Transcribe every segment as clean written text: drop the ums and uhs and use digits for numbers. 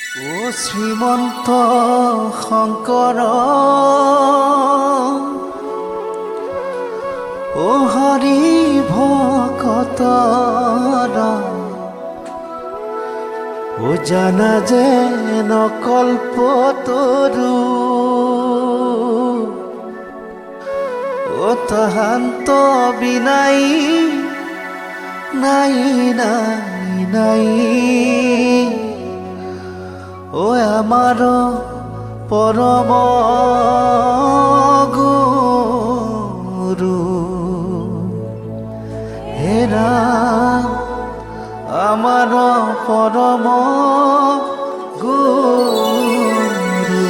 ও শ্ৰীমন্ত শংকৰ, ও হৰি ভকতৰ, ও জানা যে নকল্পতৰু, ও তাহান্ত বিনাই নাই নাই নাই। ও আমাৰ পৰম গুৰু, হেৰা আমাৰ পৰম গুৰু।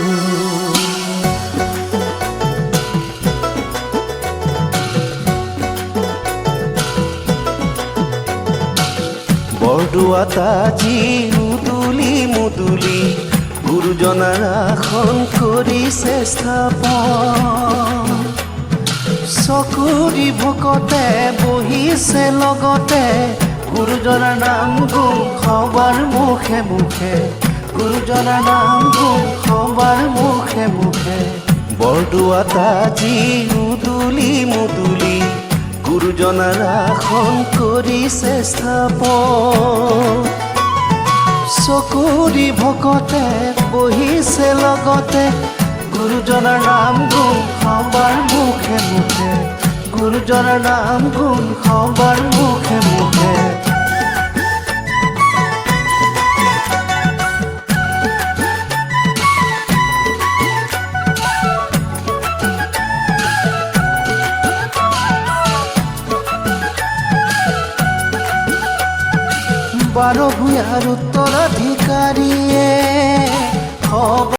বৰদোৱাতা যি মুদুলি মুদুলি, গুৰুজনাৰ আসন কৰিছে স্থাপন। চকুৰি ভকতে বহিছে লগতে, গুৰুজনাৰ নাম গুণ সবাৰ মুখে মুখে, গুৰুজনাৰ নাম গুণ সবাৰ মুখে মুখে। বৰদোৱাতা যি মুদুলি মুদুলি, গুৰুজনাৰ আসন কৰিছে স্থাপন। চকুৰি ভকতে বহিছে লগতে, গুৰুজনাৰ নাম গুণ সবাৰ মুখে মুখে, গুৰুজনাৰ নাম গুণ সবাৰ মুখে মুখে। বাৰ ভূঞাৰ উত্তৰাধিকাৰী,